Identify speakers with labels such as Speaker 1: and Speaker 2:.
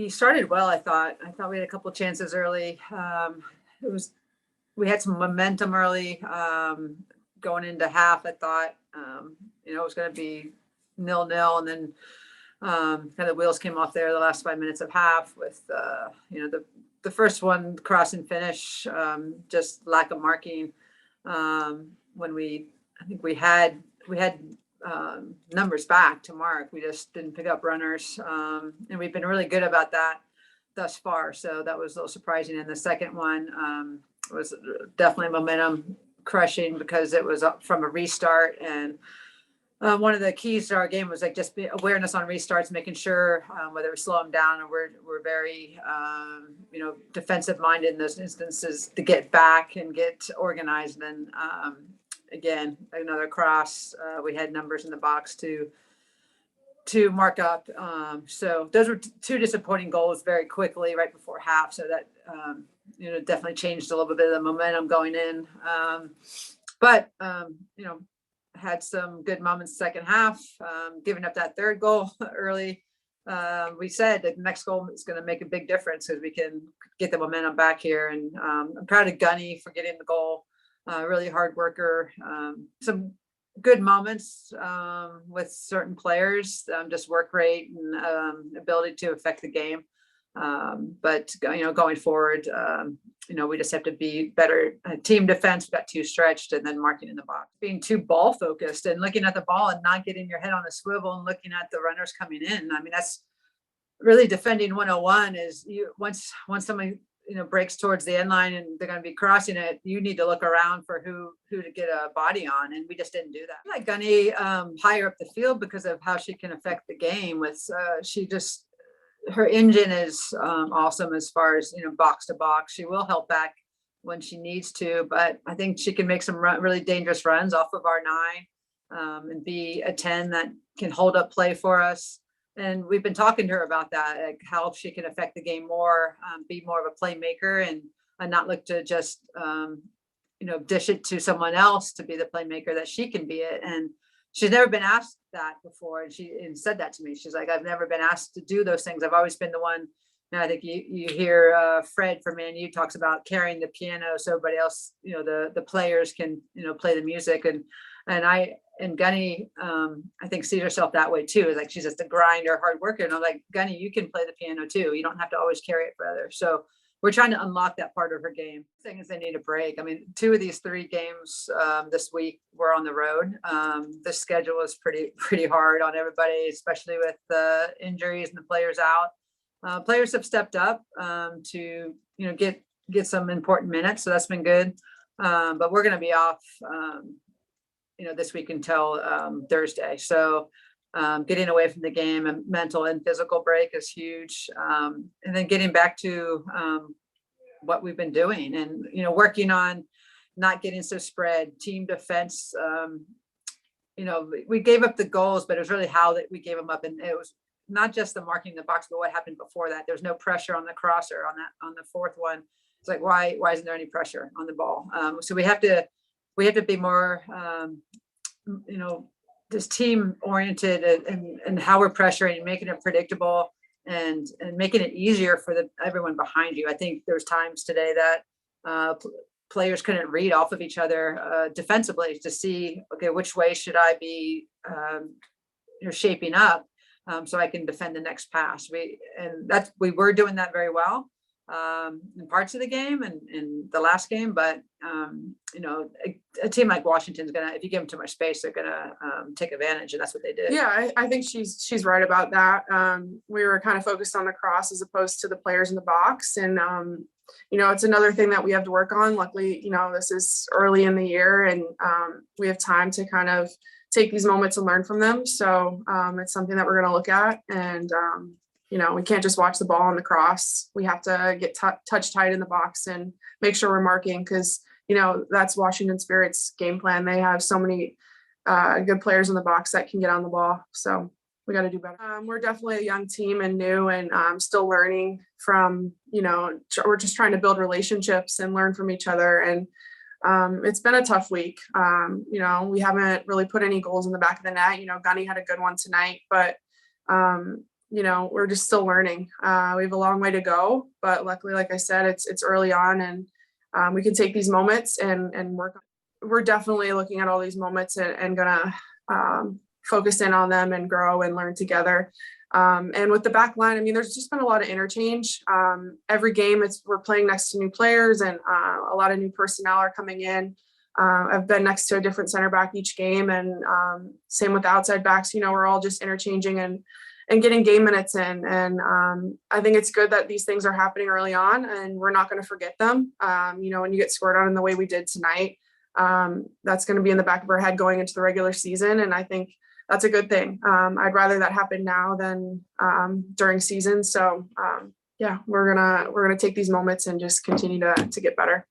Speaker 1: We started well, I thought. We had a couple chances early. We had some momentum early going into half. I thought, it was going to be 0-0, and then kind of the wheels came off there the last 5 minutes of half with, the first one cross and finish, just lack of marking. When I think we had numbers back to mark. We just didn't pick up runners. And we've been really good about that thus far. So that was a little surprising. And the second one was definitely momentum crushing because it was up from a restart. And one of the keys to our game was like just awareness on restarts, making sure whether we slow them down or we're very, defensive minded in those instances to get back and get organized. And again, another cross. We had numbers in the box to mark up. So those were two disappointing goals very quickly right before half. So that, definitely changed a little bit of the momentum going in. But had some good moments second half, giving up that third goal early. We said that the next goal is going to make a big difference because we can get the momentum back here. And I'm proud of Gunny for getting the goal. Really hard worker. Some good moments with certain players, just work rate and ability to affect the game. But going forward, we just have to be better. Team defense, we got too stretched, and then marking in the box, being too ball focused and looking at the ball and not getting your head on the swivel and looking at the runners coming in. I mean, that's really defending 101. Is you once somebody breaks towards the end line and they're going to be crossing it, you need to look around for who to get a body on, and we just didn't do that. Like Gunny higher up the field because of how she can affect the game. With her engine is awesome as far as box to box. She will help back when she needs to, but I think she can make some really dangerous runs off of our 9 and be a 10 that can hold up play for us. And we've been talking to her about that, like how she can affect the game more, be more of a playmaker and not look to just, dish it to someone else to be the playmaker that she can be it. And she's never been asked that before. And she said that to me. She's like, I've never been asked to do those things. I've always been the one. And I think you hear Fred from Man U talks about carrying the piano so everybody else, the players can, play the music. And Gunny, I think sees herself that way too. Like she's just a grinder, hard worker. And I'm like, Gunny, you can play the piano too. You don't have to always carry it for others. So we're trying to unlock that part of her game. The thing is, they need a break. I mean, 2 of these 3 games this week were on the road. The schedule is pretty hard on everybody, especially with the injuries and the players out. Players have stepped up to get some important minutes, so that's been good. But we're going to be off, this week until Thursday. So getting away from the game and mental and physical break is huge. And then getting back to what we've been doing and, working on not getting so spread, team defense. We gave up the goals, but it was really how that we gave them up. And it was not just the marking the box, but what happened before that. There's no pressure on the crosser on the fourth one. It's like, why isn't there any pressure on the ball? So we have to be more, this team oriented and how we're pressuring and making it predictable and making it easier for everyone behind you. I think there's times today that players couldn't read off of each other defensively to see, okay, which way should I be shaping up so I can defend the next pass. We were doing that very well in parts of the game and in the last game, but a team like Washington's gonna, if you give them too much space, they're gonna take advantage, and that's what they did.
Speaker 2: Yeah, I think she's right about that. We were kind of focused on the cross as opposed to the players in the box, and it's another thing that we have to work on. Luckily, this is early in the year, and we have time to kind of take these moments and learn from them. So it's something that we're going to look at, and we can't just watch the ball on the cross. We have to get touch tight in the box and make sure we're marking, because that's Washington Spirit's game plan. They have so many good players in the box that can get on the ball. So we got to do better. We're definitely a young team and new, and still learning from, we're just trying to build relationships and learn from each other. And it's been a tough week. We haven't really put any goals in the back of the net. Gunny had a good one tonight, but you know, we're just still learning. We have a long way to go, but luckily, like I said, it's early on, and we can take these moments and work. We're definitely looking at all these moments and gonna focus in on them and grow and learn together. And with the back line, I mean, there's just been a lot of interchange. Every game we're playing next to new players, and a lot of new personnel are coming in. I've been next to a different center back each game, and same with the outside backs. You know, we're all just interchanging and getting game minutes in. And I think it's good that these things are happening early on, and we're not going to forget them. You know, when you get scored on in the way we did tonight, that's going to be in the back of our head going into the regular season. And I think that's a good thing. I'd rather that happen now than during season. So yeah, we're gonna take these moments and just continue to get better.